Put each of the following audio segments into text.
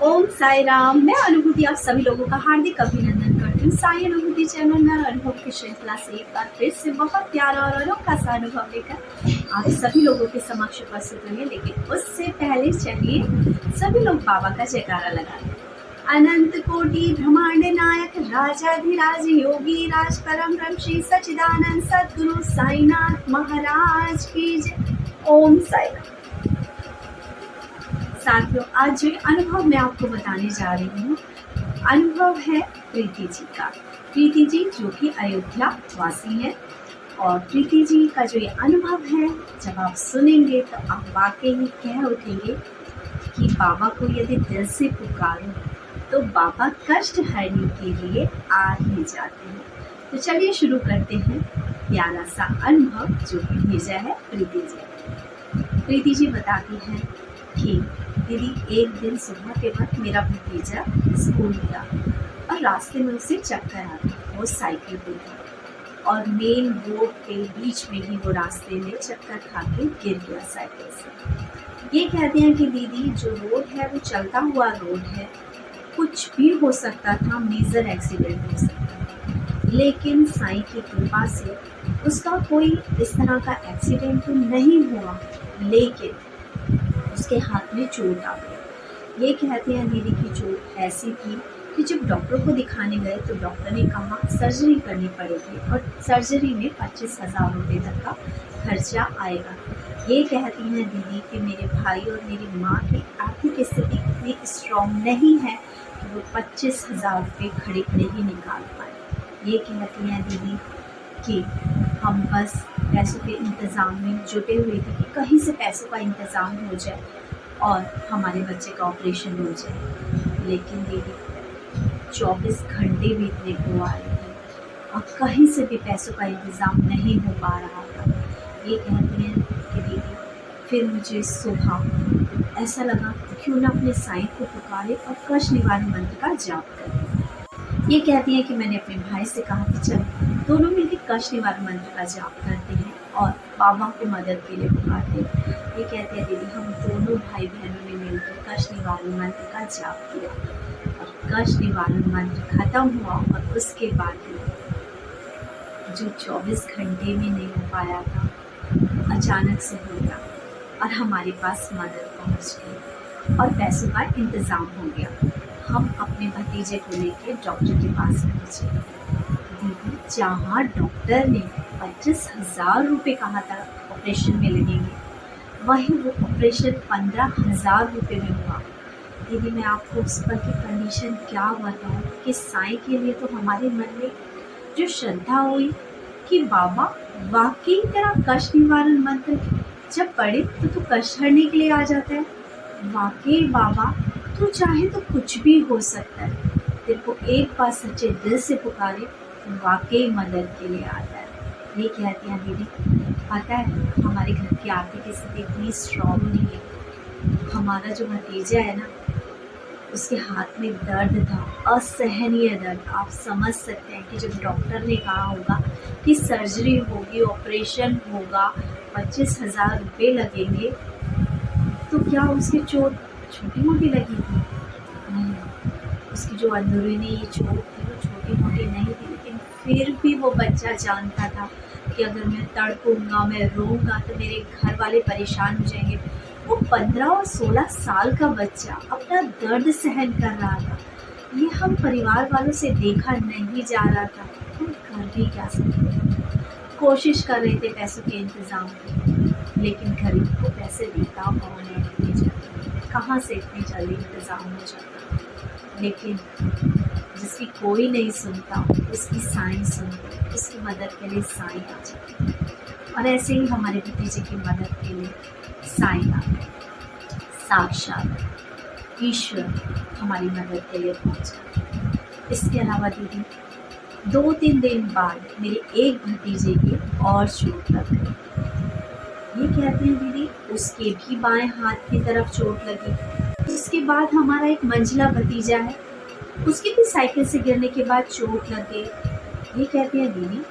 ओम साई राम। मैं अनुभूति आप सभी लोगों का हार्दिक अभिनंदन करती हूँ। साई अनुभूति चैनल में अनुभव की श्रृंखला से एक बार फिर से बहुत प्यारा और अनोखा सा अनुभव लेकर आप सभी लोगों के समक्ष उपस्थित हुए। लेकिन उससे पहले चलिए सभी लोग बाबा का जयकारा लगा दें। अनंत कोटि ब्रह्मांड नायक राजाधिराज योगी राज परम ब्रह्म श्री सच्चिदानंद सद्गुरु साईनाथ महाराज की जय। ओम साई राम। साथियों, आज जो अनुभव मैं आपको बताने जा रही हूँ, अनुभव है प्रीति जी का। प्रीति जी जो कि अयोध्या वासी हैं, और प्रीति जी का जो ये अनुभव है, जब आप सुनेंगे तो आप वाकई ही कह उठेंगे कि बाबा को यदि दिल से पुकारो तो बाबा कष्ट हरने के लिए आ ही जाते हैं। तो चलिए शुरू करते हैं प्यारा सा अनुभव जो कि भेजा है प्रीति जी। प्रीति जी बताती हैं कि दीदी, एक दिन सुबह के वक्त मेरा भतीजा स्कूल गया और रास्ते में उसे चक्कर आ गया। वो साइकिल पे था और मेन रोड पे बीच में ही वो रास्ते में चक्कर खा के गिर गया साइकिल से। ये कहते हैं कि दीदी, जो रोड है वो चलता हुआ रोड है, कुछ भी हो सकता था, मेजर एक्सीडेंट हो सकता था, लेकिन साईं की कृपा से उसका कोई इस तरह का एक्सीडेंट तो नहीं हुआ, लेकिन उसके हाथ में चोट आ गई। ये कहते हैं दीदी की चोट ऐसी थी कि जब डॉक्टर को दिखाने गए तो डॉक्टर ने कहा सर्जरी करनी पड़ेगी और सर्जरी में 25,000 रुपये तक का खर्चा आएगा। ये कहती हैं दीदी कि मेरे भाई और मेरी माँ की आर्थिक स्थिति इतनी स्ट्रॉन्ग नहीं है कि वो 25,000 रुपये खड़े खड़े ही निकाल पाए। ये कहती हैं दीदी कि हम बस पैसों के इंतज़ाम में जुटे हुए थे कि कहीं से पैसों का इंतज़ाम हो जाए और हमारे बच्चे का ऑपरेशन हो जाए। लेकिन दीदी 24 घंटे बीतने को आ रहे थे और कहीं से भी पैसों का इंतज़ाम नहीं हो पा रहा था। ये कहती हैं कि दीदी, फिर मुझे सुबह ऐसा लगा क्यों ना अपने साईं को पुकारे और कष्ट निवारण मंत्र का जाप करें। ये कहती हैं कि मैंने अपने भाई से कहा कि चल दोनों मिलकर कष्ट निवारण मंत्र का जाप करते हैं और बाबा को मदद के लिए पुकारते हैं। ये कहते हैं दीदी, हम दोनों भाई बहनों ने मिलकर कष्ट निवारण मंत्र का जाप किया और कष्ट निवारण मंत्र खत्म हुआ और उसके बाद जो 24 घंटे में नहीं हो पाया था, अचानक से हो गया और हमारे पास मदद पहुंच गई और पैसों का इंतज़ाम हो गया। हम अपने भतीजे को लेकर डॉक्टर के पास पहुँचे। दीदी, जहाँ डॉक्टर ने 25,000 रुपये कहा था ऑपरेशन में लगेंगे, वहीं वो ऑपरेशन 15,000 रुपये में हुआ। दीदी, मैं आपको उस पर की कंडीशन क्या बताऊँ कि साईं के लिए तो हमारे मन में जो श्रद्धा हुई कि बाबा वाकई तेरा कष्ट निवारण मंत्र जब पढ़े तो कष्ट हरने के लिए आ जाता है। वाकई बाबा, तू चाहे तो कुछ भी हो सकता है, तेरे को एक बार सच्चे दिल से पुकारे तो वाकई मदद के लिए आता है। ये कहती हैं दीदी, पता है हमारे घर की आर्थिक स्थिति इतनी स्ट्रॉन्ग नहीं है। हमारा जो भतीजा है ना, उसके हाथ में दर्द था, असहनीय दर्द। आप समझ सकते हैं कि जब डॉक्टर ने कहा होगा कि सर्जरी होगी, ऑपरेशन होगा, 25,000 रुपये लगेंगे, तो क्या उसकी चोट छोटी मोटी लगी थी? नहीं, उसकी जो अंदरूनी ये चोट थी वो छोटी मोटी नहीं थी। लेकिन फिर भी वो बच्चा जानता था कि अगर मैं तड़पूंगा, मैं रोऊंगा तो मेरे घर वाले परेशान हो जाएंगे। वो 15 और 16 साल का बच्चा अपना दर्द सहन कर रहा था। ये हम परिवार वालों से देखा नहीं जा रहा था। हम कर भी क्या सकते थे? कोशिश कर रहे थे पैसों के इंतज़ाम की, लेकिन गरीब को पैसे देता कौन है इतनी जल्दी? कहाँ से इतनी जल्दी इंतज़ाम हो जाता? लेकिन जिसकी कोई नहीं सुनता उसकी साईं सुनते, उसकी मदद के लिए साईं आ जाते। और ऐसे ही हमारे भतीजे की मदद के लिए साईं आ गए। साक्षात ईश्वर हमारी मदद के लिए पहुंचा। इसके अलावा दीदी, 2-3 दिन बाद मेरे एक भतीजे की और चोट लग गई। ये कहते हैं दीदी, उसके भी बाएं हाथ की तरफ चोट लगी। उसके बाद हमारा एक मंझला भतीजा है, उसकी भी साइकिल से गिरने के बाद चोट लग गई। ये कहते हैं दीदी,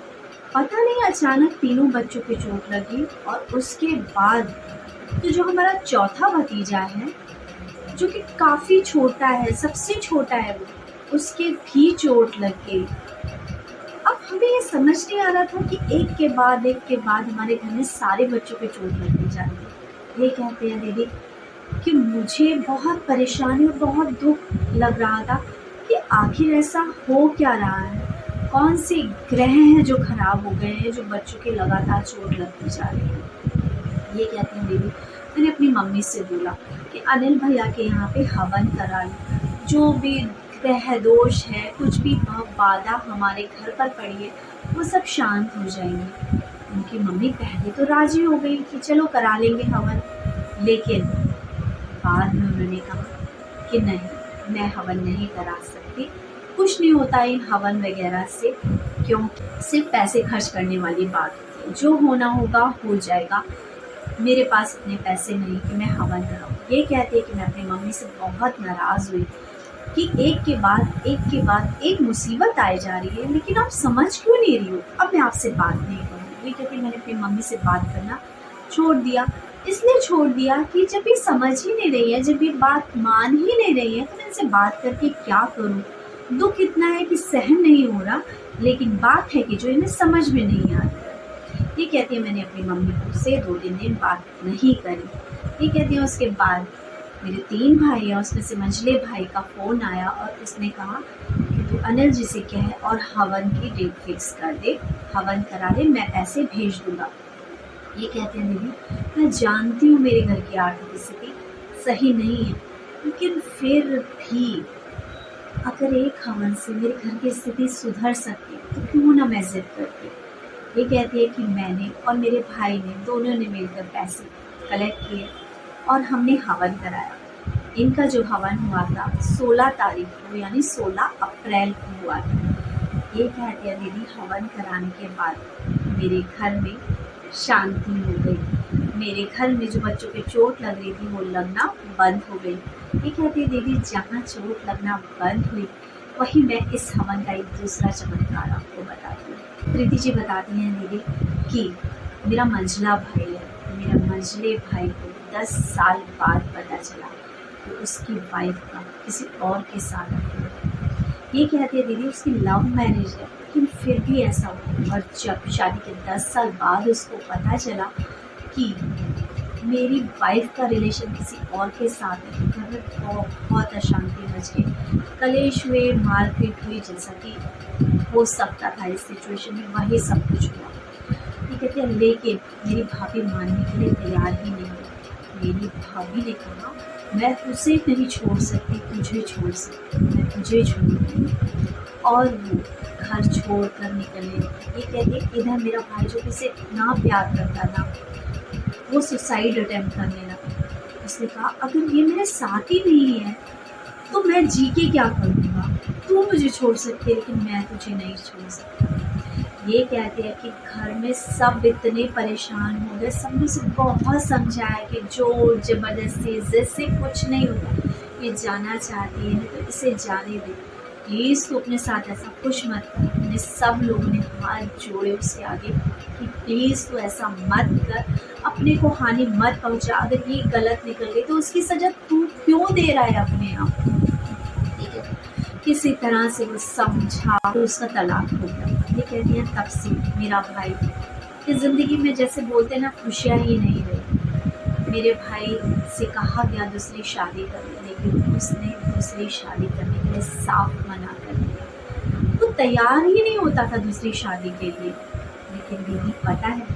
पता नहीं अचानक तीनों बच्चों की चोट लगी और उसके बाद तो जो हमारा चौथा भतीजा है जो कि काफ़ी छोटा है, सबसे छोटा है वो, उसके भी चोट लग गई। अब हमें ये समझ नहीं आ रहा था कि एक के बाद हमारे घर में सारे बच्चों पे चोट लगती जा रही है। ये कहते हैं दीदी कि मुझे बहुत परेशानी और बहुत दुख लग रहा था कि आखिर ऐसा हो क्या रहा है, कौन से ग्रह हैं जो खराब हो गए हैं, जो बच्चों के लगातार चोट लगती जा रही है। ये कहते हैं दीदी, मैंने अपनी मम्मी से बोला कि अनिल भैया के यहाँ पे हवन करा लो, जो भी ग्रह दोष है, कुछ भी बाधा हमारे घर पर पड़ी है, वो सब शांत हो जाएंगे। उनकी मम्मी पहले तो राजी हो गई कि चलो करा लेंगे हवन, लेकिन बाद में उन्होंने कहा कि नहीं, मैं हवन नहीं करा सकती, कुछ नहीं होता इन हवन वगैरह से, क्योंकि सिर्फ पैसे खर्च करने वाली बात होती है, जो होना होगा हो जाएगा, मेरे पास इतने पैसे नहीं कि मैं हवन कराऊँ। ये कहते हैं कि मैं अपनी मम्मी से बहुत नाराज़ हुई कि एक के बाद एक मुसीबत आए जा रही है, लेकिन आप समझ क्यों नहीं रही हो, अब मैं आपसे बात नहीं करूँगी। ये कहती मैंने अपनी मम्मी से बात करना छोड़ दिया, इसलिए छोड़ दिया कि जब ये समझ ही नहीं रही है, जब ये बात मान ही नहीं रही है, तो मैं इनसे बात करके क्या करूँ। दुख इतना है कि सहन नहीं हो रहा, लेकिन बात है कि जो इन्हें समझ में नहीं आ रही। ये कहती है मैंने अपनी मम्मी को से 2-3 दिन बात नहीं करी। ये कहती है उसके बाद मेरे 3 भाई हैं, उसमें से मंझले भाई का फ़ोन आया और उसने कहा कि तू अनिल जी से कह और हवन की डेट फिक्स कर दे, हवन करा दे, मैं पैसे भेज दूँगा। ये कहते हैं दीदी, मैं जानती हूँ मेरे घर की आर्थिक स्थिति सही नहीं है, लेकिन फिर भी अगर एक हवन से मेरे घर की स्थिति सुधर सकती है तो क्यों ना मैं ज़िद करती। ये कहती है कि मैंने और मेरे भाई ने दोनों ने मिलकर पैसे कलेक्ट किए और हमने हवन कराया। इनका जो हवन हुआ था 16 तारीख को, यानी 16 अप्रैल को हुआ था। ये कहती है दीदी, हवन कराने के बाद मेरे घर में शांति हो गई, मेरे घर में जो बच्चों पे चोट लग रही थी वो लगना बंद हो गई। ये कहती है दीदी, जहाँ चोट लगना बंद हुई वहीं मैं इस हवन का एक दूसरा चमत्कार आपको बताती हूँ। प्रीति जी बताती हैं दीदी कि मेरा मंझला भाई है, मेरा मंझले भाई को 10 साल बाद पता चला कि उसकी वाइफ का किसी और के साथ अफेयर है। ये कहती है दीदी उसकी लव मैरिज है, लेकिन फिर भी ऐसा हुआ, और जब शादी के 10 साल बाद उसको पता चला कि मेरी वाइफ का रिलेशन किसी और के साथ है, तो घर में बहुत अशांति मच गई, कलेश हुए, मारपीट हुई, जैसा कि हो सकता था इस सिचुएशन में वही सब कुछ हुआ। ये कहती है लेकिन मेरी भाभी मानने के लिए तैयार ही नहीं है। मेरी भाभी ने कहा मैं उसे नहीं छोड़ सकती, तुझे छोड़ सकती, मैं तुझे छोड़ूंगी, और वो घर छोड़ कर निकले। ये कहते इधर मेरा भाई जो किसे इतना प्यार करता था वो सुसाइड अटेम्प्ट करने लगा। उसने कहा अगर ये मेरे साथ ही नहीं है तो मैं जी के क्या करूँगा, तू मुझे छोड़ सकती है लेकिन मैं तुझे नहीं छोड़ सकती। ये कहते हैं कि घर में सब इतने परेशान हो गए, सबने उसे बहुत समझाया कि जोर जबरदस्ती जिससे कुछ नहीं होता, ये जाना चाहती है तो इसे जाने दे, प्लीज़ तू अपने साथ ऐसा कुछ मत कर। हमने सब लोगों ने हाथ जोड़े उसके आगे कि प्लीज़ तू ऐसा मत कर, अपने को हानि मत पहुंचा, अगर ये गलत निकल गई तो उसकी सजा तू क्यों दे रहा है अपने आप। ठीक है, किसी तरह से वो समझा तो उसका तलाक हो गया। ये कहती है तब से मेरा भाई की ज़िंदगी में जैसे बोलते हैं ना, खुशियाँ ही नहीं रही। मेरे भाई से कहा गया दूसरी शादी करने, लेकिन उसने दूसरी शादी करने के लिए साफ मना कर दिया, वो तैयार ही नहीं होता था दूसरी शादी के लिए। लेकिन दीदी पता है,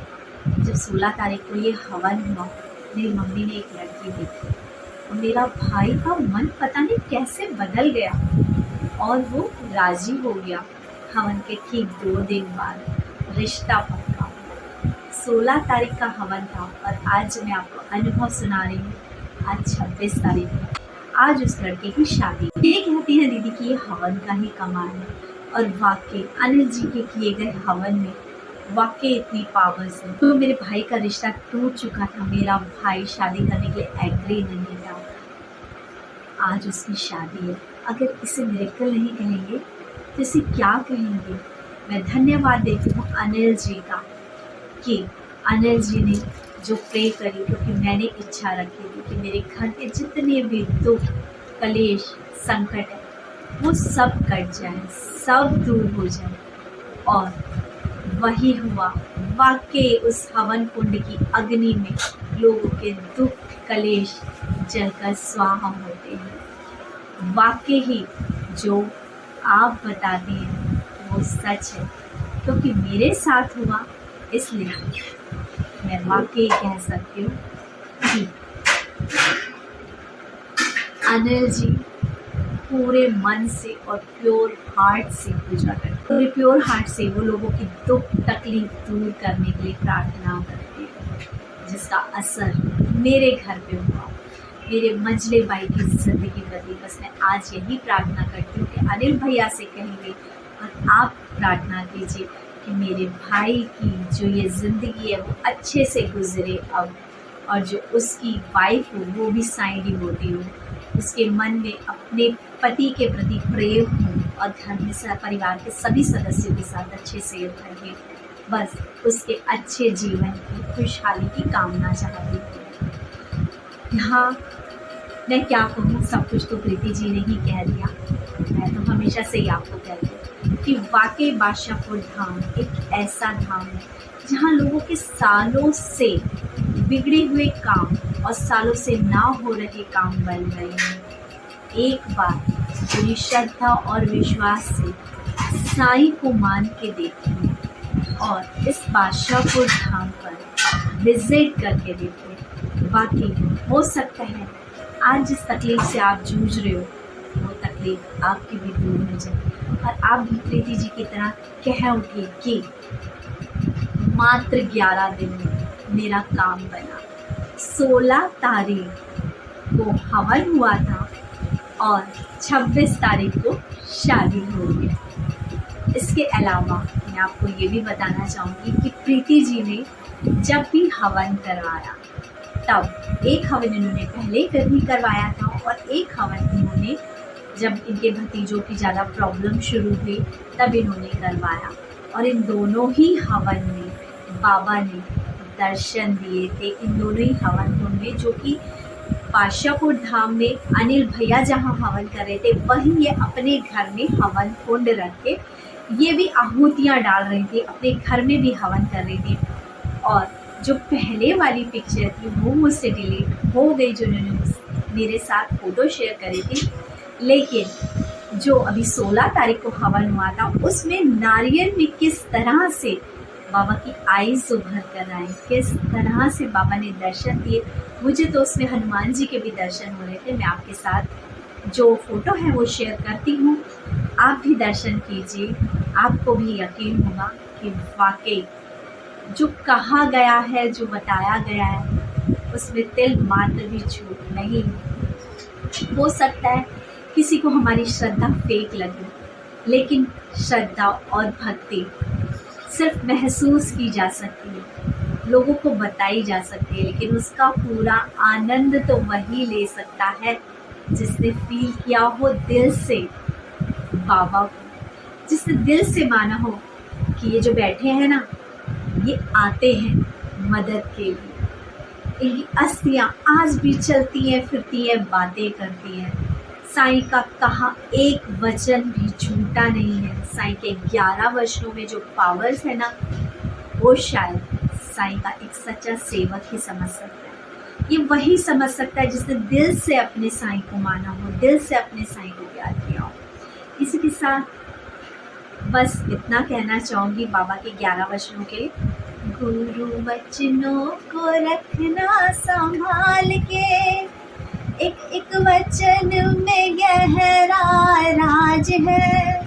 जब 16 तारीख को ये हवन हुआ, मेरी मम्मी ने एक लड़की देखी और मेरा भाई का मन पता नहीं कैसे बदल गया और वो राजी हो गया। हवन के ठीक 2 दिन बाद रिश्ता पक्का। 16 तारीख का हवन था और आज मैं आपको अनुभव सुना रही हूँ। आज 26 तारीख है, आज उस लड़के की शादी। ये कहती है दीदी कि ये हवन का ही कमाल है, और वाकई अनिल जी के किए गए हवन में वाकई इतनी पावर्स है। तो मेरे भाई का रिश्ता टूट चुका था, मेरा भाई शादी करने के लिए एग्री नहीं था, आज उसकी शादी है। अगर इसे मिरेकल नहीं कहेंगे तो इसे क्या कहेंगे। मैं धन्यवाद देती हूँ अनिल जी का कि अनिल जी ने जो प्रे करी, क्योंकि मैंने इच्छा रखी थी कि मेरे घर के जितने भी दुख, कलेश, संकट है वो सब कट जाए, सब दूर हो जाए। और वही हुआ। वाकई उस हवन कुंड की अग्नि में लोगों के दुख, कलेश जलकर स्वाहा होते हैं। वाकई ही जो आप बताते हैं वो सच है, क्योंकि मेरे साथ हुआ, इसलिए मैं वाकई कह सकती हूँ कि अनिल जी पूरे मन से और प्योर हार्ट से पूजा करते, पूरे प्योर हार्ट से वो लोगों की दुख तकलीफ दूर करने के लिए प्रार्थना करते हैं, जिसका असर मेरे घर पे हुआ, मेरे मंझले भाई की जिंदगी बदली। बस मैं आज यही प्रार्थना करती हूँ कि अनिल भैया से कहेंगे और आप प्रार्थना कीजिए कि मेरे भाई की जो ये ज़िंदगी है वो अच्छे से गुजरे अब, और जो उसकी वाइफ हो वो भी साईं डिवोटी हो, उसके मन में अपने पति के प्रति प्रेम हो और घर में परिवार के सभी सदस्यों के साथ अच्छे से रहे। बस उसके अच्छे जीवन की खुशहाली की कामना चाहती हूँ। हाँ, मैं क्या कहूँ, सब कुछ तो प्रीति जी ने ही कह दिया। मैं तो हमेशा से ही आपको कहती हूँ कि वाकई बादशाहपुर धाम एक ऐसा धाम है जहाँ लोगों के सालों से बिगड़े हुए काम और सालों से ना हो रहे काम बन रहे हैं। एक बार पूरी श्रद्धा और विश्वास से साईं को मान के देखिए और इस बादशाहपुर धाम पर विजिट करके देखिए। बाकी हो सकता है आज जिस तकलीफ से आप जूझ रहे हो वो तकलीफ आपकी भी दूर हो जाए और आप भी प्रीति जी की तरह कह उठे कि मात्र 11 दिन में मेरा काम बना। 16 तारीख को हवन हुआ था और 26 तारीख को शादी हो गई। इसके अलावा मैं आपको ये भी बताना चाहूँगी कि प्रीति जी ने जब भी हवन करवाया तब एक हवन इन्होंने पहले कभी करवाया था और एक हवन इन्होंने जब इनके भतीजों की ज़्यादा प्रॉब्लम शुरू हुई तब इन्होंने करवाया। और इन दोनों ही हवन में बाबा ने दर्शन दिए थे। इन दोनों ही हवन कुंड में, जो कि बादशाहपुर धाम में अनिल भैया जहाँ हवन कर रहे थे वहीं ये अपने घर में हवन कुंड रख के ये भी आहुतियाँ डाल रही थी, अपने घर में भी हवन कर रही थी। और जो पहले वाली पिक्चर थी वो मुझसे डिलीट हो गई, जो उन्होंने मेरे साथ फ़ोटो शेयर करी थी। लेकिन जो अभी 16 तारीख को हवन हुआ था उसमें नारियल में किस तरह से बाबा की आईज उभर कर आई, किस तरह से बाबा ने दर्शन दिए, मुझे तो उसमें हनुमान जी के भी दर्शन हो रहे थे। मैं आपके साथ जो फ़ोटो है वो शेयर करती हूँ, आप भी दर्शन कीजिए। आपको भी यकीन होगा कि वाकई जो कहा गया है, जो बताया गया है उसमें तिल मात्र भी झूठ नहीं। हो सकता है किसी को हमारी श्रद्धा फेक लगे, लेकिन श्रद्धा और भक्ति सिर्फ महसूस की जा सकती है, लोगों को बताई जा सकती है, लेकिन उसका पूरा आनंद तो वही ले सकता है जिसने फील किया हो दिल से बाबा को, जिसने दिल से माना हो कि ये जो बैठे हैं ना ये आते हैं मदद के लिए। इनकी अस्थियाँ आज भी चलती हैं, फिरती हैं, बातें करती हैं। साईं का कहा एक वचन भी झूठा नहीं है। साईं के 11 वचनों में जो पावर्स है ना वो शायद साईं का एक सच्चा सेवक ही समझ सकता है। ये वही समझ सकता है जिसने दिल से अपने साईं को माना हो, दिल से अपने साईं को प्यार किया हो। इसी के साथ बस इतना कहना चाहूँगी बाबा के 11 वचनों के, गुरु वचनों को रखना संभाल के, एक एक वचन में गहरा राज है,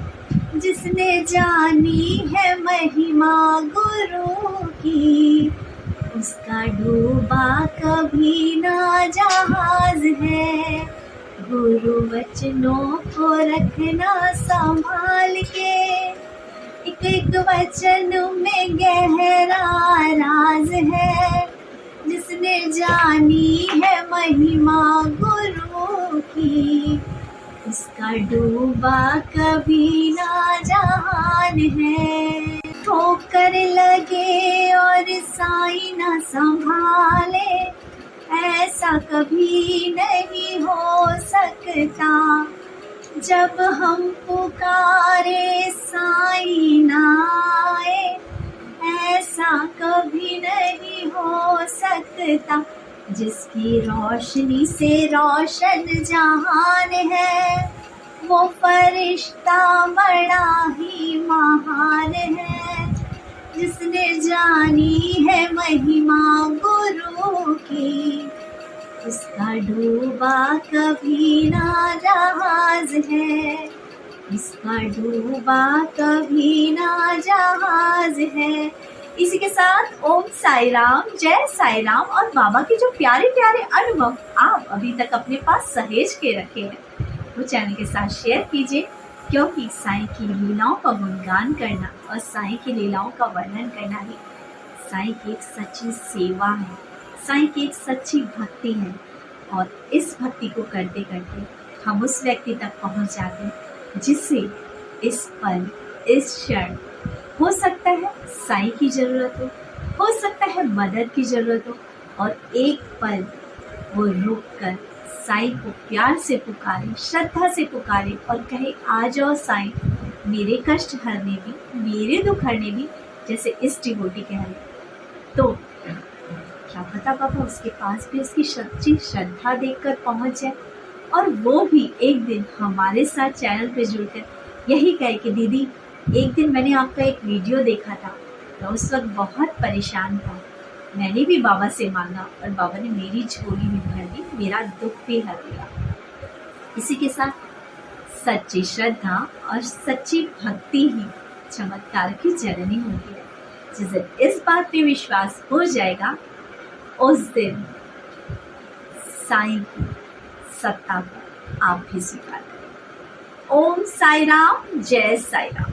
जिसने जानी है महिमा गुरु की, उसका डूबा कभी ना जहाज है। गुरु वचनों को रखना संभाल के, एक एक वचन में गहरा राज है, जिसने जानी है महिमा गुरु की, उसका डूबा कभी ना जहान है। ठोकर लगे और साईं ना संभाले, ऐसा कभी नहीं हो सकता। जब हम पुकारे साईं ना आए, ऐसा कभी नहीं हो सकता। जिसकी रोशनी से रोशन जहान है, वो फरिश्ता बड़ा ही महान है। जिसने जानी है महिमा गुरु की, उसका डूबा कभी ना जहाज है, इसका डूबा कभी ना जहाज है। इसी के साथ ओम साई राम, जय साई राम। और बाबा के जो प्यारे प्यारे अनुभव आप अभी तक अपने पास सहेज के रखे हैं, वो चैनल के साथ शेयर कीजिए, क्योंकि साईं की लीलाओं का गुणगान करना और साईं की लीलाओं का वर्णन करना ही साईं की एक सच्ची सेवा है, साईं की एक सच्ची भक्ति है। और इस भक्ति को करते करते हम उस व्यक्ति तक पहुंच जाते हैं जिससे इस पल, इस क्षण हो सकता है साईं की ज़रूरत हो सकता है मदद की ज़रूरत हो, और एक पल वो रुक कर साईं को प्यार से पुकारे, श्रद्धा से पुकारे और कहे, आ जाओ साईं, मेरे कष्ट हरने भी, मेरे दुख हरने भी, जैसे इस डिवोटी कह रहे। तो क्या पता बाबा उसके पास भी उसकी सच्ची श्रद्धा देखकर पहुंच जाए, और वो भी एक दिन हमारे साथ चैनल पे जुड़कर यही कहे कि दीदी, एक दिन मैंने आपका एक वीडियो देखा था, मैं उस वक्त बहुत परेशान था, मैंने भी बाबा से मांगा और बाबा ने मेरी झोली भी भर दी, मेरा दुख भी हर दिया। इसी के साथ सच्ची श्रद्धा और सच्ची भक्ति ही चमत्कार की जननी होती है। जिस दिन इस बात पे विश्वास हो जाएगा, उस दिन साईं की सत्ता को आप भी स्वीकार करें। ओम साई राम, जय साई राम।